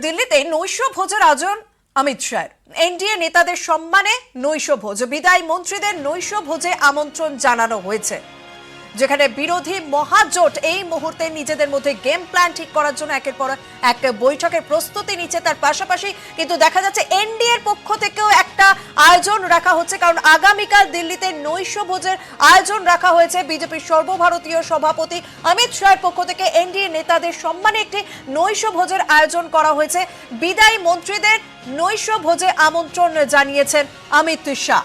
দিল্লিতে নৈশ ভোজের আয়োজন অমিত শাহের। এনডিএ নেতাদের সম্মানে নৈশ ভোজ, বিদায়ী মন্ত্রীদের নৈশ ভোজে আমন্ত্রণ জানানো হয়েছে, যেখানে বিরোধী মহাজোট এই মুহূর্তে নিজেদের মধ্যে গেম প্ল্যান ঠিক করার জন্য একের পর এক বৈঠকের প্রস্তুতি নিচ্ছে। তার পাশাপাশি কিন্তু দেখা যাচ্ছে এনডিএ এর পক্ষ থেকেও একটা আয়োজন রাখা হচ্ছে, কারণ আগামীকাল দিল্লিতে নৈশ ভোজের আয়োজন রাখা হয়েছে। বিজেপির সর্বভারতীয় সভাপতি অমিত শাহের পক্ষ থেকে এনডিএ নেতাদের সম্মানে একটি নৈশ ভোজের আয়োজন করা হয়েছে। বিদায়ী মন্ত্রীদের নৈশ ভোজে আমন্ত্রণ জানিয়েছেন অমিত শাহ।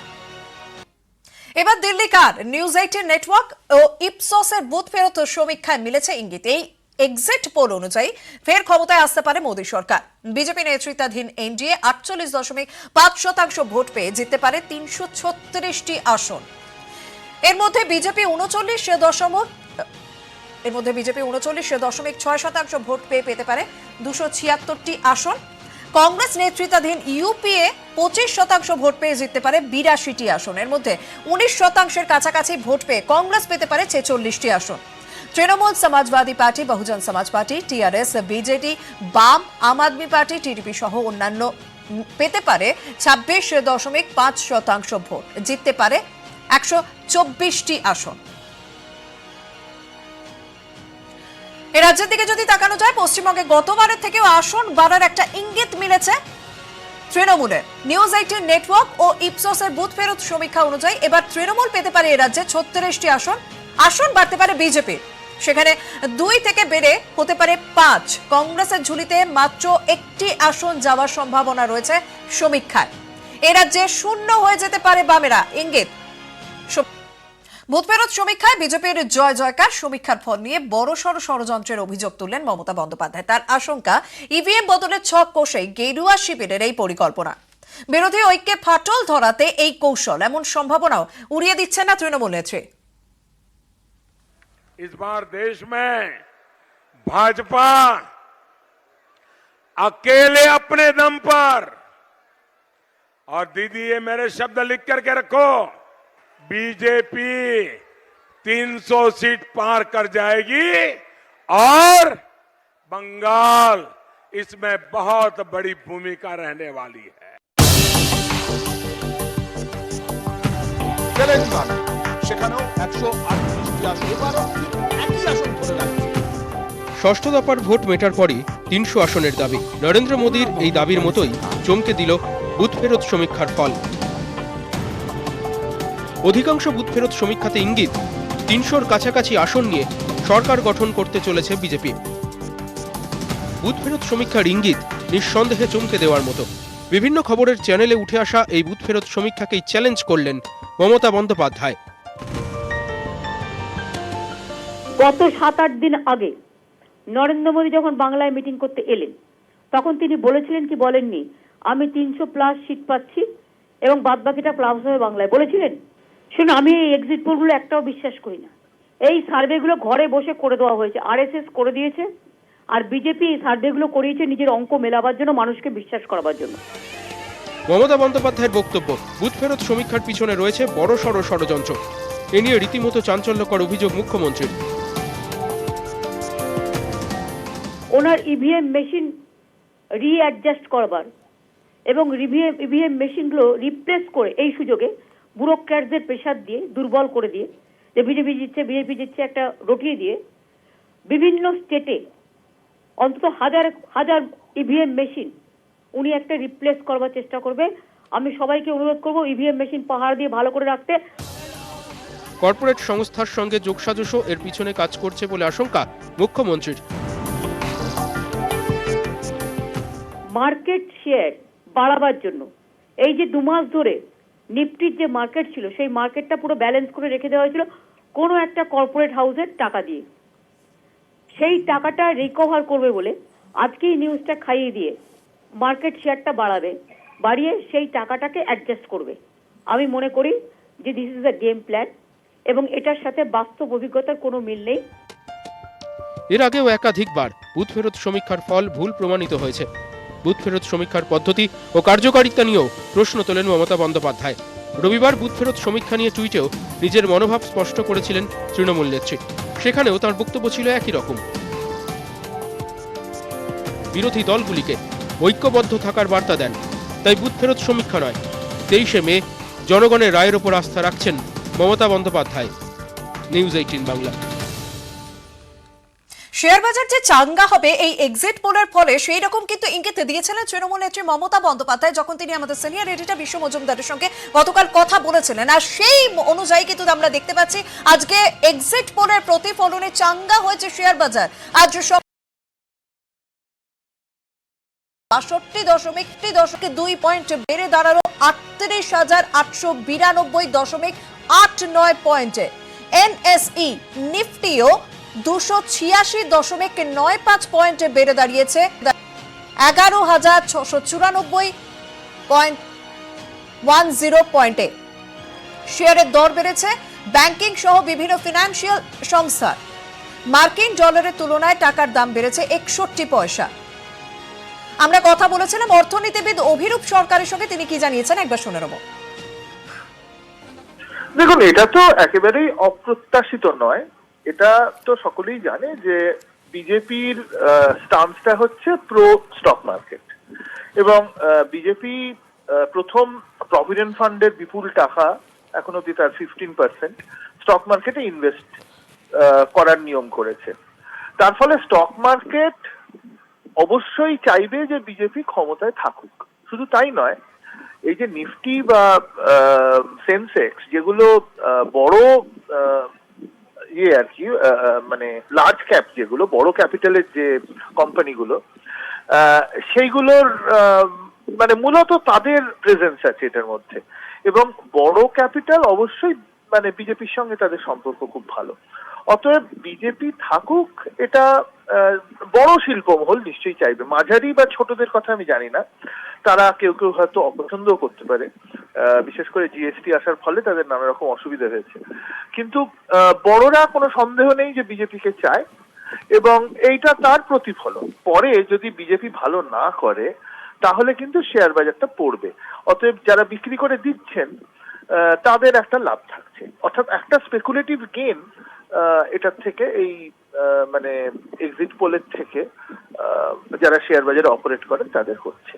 এবার দিল্লিকার নিউজ 18 নেটওয়ার্ক ও ইপসসের বুথ ফেরত সমীক্ষায় মিলেছে ইঙ্গিত। এই এক্সিট পোল অনুযায়ী ফের ক্ষমতায় আসতে পারে মোদী সরকার। বিজেপি নেতৃত্বাধীন এনডিএ 48.5% ভোট পেয়ে জিততে পারে 336টি আসন। এর মধ্যে বিজেপি 39.6% ভোট পেয়ে পেতে পারে 276টি আসন। কংগ্রেস নেতৃত্বাধীন ইউপিএ 25% ভোট পেয়ে জিততে পারে 82টি আসন। এর মধ্যে 19% কাছাকাছি ভোট পেয়ে কংগ্রেস পেতে পারে 46টি আসন। তৃণমূল, সমাজবাদী পার্টি, বহুজন সমাজ পার্টি, টিআরএস, বিজেডি, বাম, আম আদমি পার্টি, টিডিপি সহ অন্যান্য পেতে পারে 26.5% ভোট, জিততে পারে 124টি আসন। এই রাজ্যের দিকে যদি তাকানো যায়, পশ্চিমবঙ্গে গতবারের থেকেও আসন বাড়ার একটা ইঙ্গিত মিলেছে তৃণমূলের। নিউজ 18 নেটওয়ার্ক ও ইপসসের বুথ ফেরত সমীক্ষা অনুযায়ী এবার তৃণমূল পেতে পারে এ রাজ্যে 36টি আসন। আসন বাড়তে পারে বিজেপির, সেখানে 2 থেকে বেড়ে হতে পারে 5। কংগ্রেসের ঝুলিতে মাত্র একটি আসন যাওয়ার সম্ভাবনা রয়েছে সমীক্ষায়। এ রাজ্যে শূন্য হয়ে যেতে পারে বামেরা, ইঙ্গিত। বুথ ফেরত সমীক্ষায় বিজেপির জয় জয়কার। সমীক্ষার ফল নিয়ে বড়সড় ষড়যন্ত্রের অভিযোগ তুললেন মমতা বন্দ্যোপাধ্যায়। তার আশঙ্কা, ইভিএম বদলের ছক কষেই গেরুয়া শিবিরের এই পরিকল্পনা। বিরোধী ঐক্যে ফাটল ধরাতে এই কৌশল, এমন সম্ভাবনাও উড়িয়ে দিচ্ছেন না তৃণমূল নেত্রী। इस बार देश में भाजपा अकेले अपने दम पर, और दीदी ये मेरे शब्द लिख करके रखो, बीजेपी 300 सीट पार कर जाएगी और बंगाल इसमें बहुत बड़ी भूमिका रहने वाली है। তেলেঙ্গানা সেখানেও 138টি আসন, এবারও একই আসন ধরে রাখছে। ষষ্ঠ দফার ভোট মেটার পরই 300 আসনের দাবি। নরেন্দ্র মোদীর এই দাবির মতোই চমকে দিল বুথ ফেরত সমীক্ষার ফল। অধিকাংশ বুথ ফেরত সমীক্ষাতে ইঙ্গিত 300-র কাছাকাছি আসন নিয়ে সরকার গঠন করতে চলেছে বিজেপি। বুথ ফেরত সমীক্ষার ইঙ্গিত নিঃসন্দেহে চমকে দেওয়ার মতো। বিভিন্ন খবরের চ্যানেলে উঠে আসা এই বুথ ফেরত সমীক্ষাকেই চ্যালেঞ্জ করলেন মমতা বন্দ্যোপাধ্যায়। গত 7-8 দিন আগে নরেন্দ্র মোদী যখন বাংলায় মিটিং করতে এলেন, তখন তিনি বলেছিলেন কি বলেননি, আমি 300+ সিট পাচ্ছি এবং বাদবাকিটা প্লাস হবে বাংলায়, বলেছিলেন? শুনুন, আমি এই এক্সিট পোলগুলো একটাও বিশ্বাস করি না। এই সার্ভেগুলো ঘরে বসে করে দেওয়া হয়েছে, আরএসএস করে দিয়েছে, আর বিজেপি এই সার্ভেগুলো করিয়েছে নিজের অঙ্ক মেলাবার জন্য, মানুষকে বিশ্বাস করাবার জন্য। মমতা বন্দ্যোপাধ্যায়ের বক্তব্য, বুথ ফেরত সমীক্ষার পিছনে রয়েছে বড়সড় ষড়যন্ত্র। এ নিয়ে রীতিমতো চাঞ্চল্যকর অভিযোগ মুখ্যমন্ত্রীর। ওনার ইভিএম মেশিন রিঅ্যাডজাস্ট করবার এবং ইভিএম মেশিনগুলো রিপ্লেস করে এই সুযোগে ব্যুরোক্র্যাটদের প্রেসার দিয়ে, দুর্বল করে দিয়ে, যে বিজেপি জিতছে একটা রটিয়ে দিয়ে, বিভিন্ন স্টেটে অন্তত হাজার ইভিএম মেশিন উনি একটা রিপ্লেস করবার চেষ্টা করবে। আমি সবাইকে অনুরোধ করব ইভিএম মেশিন পাহাড় দিয়ে ভালো করে রাখতে। কর্পোরেট সংস্থার সঙ্গে যোগসাজশও এর পিছনে কাজ করছে বলে আশঙ্কা মুখ্যমন্ত্রীর। মার্কেট শেয়ার বাড়াবার জন্য এই যে 2 মাস ধরে নিফটির যে মার্কেট ছিল, সেই মার্কেটটা পুরো ব্যালেন্স করে রেখে দেওয়া হয়েছিল কোনো একটা কর্পোরেট হাউসের টাকা দিয়ে। সেই টাকাটা রিকভার করবে বলে আজকেই নিউজটা খাইয়ে দিয়ে মার্কেট শেয়ারটা বাড়িয়ে সেই টাকাটাকে অ্যাডজাস্ট করবে। আমি মনে করি যে this is a game plan এবং এটার সাথে বাস্তব অভিজ্ঞতার কোনো মিল নেই। এর আগেও একাধিকবার বুথ ফেরত সমীক্ষার ফল ভুল প্রমাণিত হয়েছে। বুথ ফেরত সমীক্ষার পদ্ধতি ও কার্যকারিতা নিয়েও প্রশ্ন তোলেন মমতা বন্দ্যোপাধ্যায়। রবিবার বুথ ফেরত সমীক্ষা নিয়ে টুইটেও নিজের মনোভাব স্পষ্ট করেছিলেন তৃণমূল নেত্রী। সেখানেও তার বক্তব্য ছিল একই রকম। বিরোধী দলগুলিকে ঐক্যবদ্ধ থাকার বার্তা দেন। তাই বুথ ফেরত সমীক্ষা নয়, 23শে মে জনগণের রায়ের ওপর আস্থা রাখছেন মমতা বন্দ্যোপাধ্যায়। নিউজ 18 বাংলা। শেয়ার বাজার যে চাঙ্গা হবে এই এক্সিট পোলের ফলে সেই রকম কিন্তু ইঙ্গিত দিয়েছিলেন তৃণমূল নেত্রী মমতা বন্দ্যোপাধ্যায় যখন তিনি আমাদের সিনিয়র এডিটর বিশ্ব মজুমদারের সঙ্গে গতকাল কথা বলেছিলেন। আর সেই অনুযায়ী কিন্তু আমরা দেখতে পাচ্ছি আজকে এক্সিট পোলের প্রতিফলনে চাঙ্গা হয়েছে শেয়ার বাজার। আজ 62.2 পয়েন্ট বেড়ে দাঁড়ালো 38,892.89 পয়েন্টে। এনএসই নিফটিও 286.95 পয়েন্টে বেড়ে দাঁড়িয়েছে 11,694.10 পয়েন্টে। শেয়ারের দর বেড়েছে ব্যাংকিং সহ বিভিন্ন ফিনান্সিয়াল সংস্থা। মার্কিন ডলারের তুলনায় টাকার দাম বেড়েছে 61 পয়সা। আমরা কথা বলেছিলাম অর্থনীতিবিদ অভিরূপ সরকারের সঙ্গে, তিনি কি জানিয়েছেন একবার শুনে নেব। দেখুন, এটা তো একেবারেই অপ্রত্যাশিত নয়। এটা তো সকলেই জানে যে বিজেপির স্টান্সটা হচ্ছে প্রো স্টক মার্কেট, এবং বিজেপি প্রথম প্রভিডেন্ট ফান্ডের বিপুল টাকা, এখন অব্দি তার 15% স্টক মার্কেটে ইনভেস্ট করার নিয়ম করেছে। তার ফলে স্টক মার্কেট অবশ্যই চাইবে যে বিজেপি ক্ষমতায় থাকুক। শুধু তাই নয়, এই যে নিফটি বা সেন্সেক্স, যেগুলো বড় আর কি, মানে লার্জ ক্যাপ, যেগুলো বড় ক্যাপিটালের যে কোম্পানিগুলো, সেইগুলোর মানে মূলত তাদের প্রেজেন্স আছে এটার মধ্যে, এবং বড় ক্যাপিটাল অবশ্যই মানে বিজেপির সঙ্গে তাদের সম্পর্ক খুব ভালো। অতএব বিজেপি থাকুক, এটা বড় শিল্পমহল নিশ্চয়ই চাইবে। মাঝারি বা ছোটদের কথা আমি জানি না, তারা কেউ কেউ হয়তো অপছন্দও করতে পারে, বিশেষ করে জিএসটি আসার ফলে তাদের নানা রকম অসুবিধা হয়েছে। কিন্তু বড়রা কোনো সন্দেহ নেই যে বিজেপিকে চায়, এবং এইটা তার প্রতিফলন। পরে যদি বিজেপি ভালো না করে তাহলে কিন্তু শেয়ার বাজারটা পড়বে। অতএব যারা বিক্রি করে দিচ্ছেন তাদের একটা লাভ থাকছে, অর্থাৎ একটা স্পেকুলেটিভ গেইন এটার থেকে, এই মানে এক্সিট পোলের থেকে যারা শেয়ার বাজারে অপারেট করেন তাদের হচ্ছে।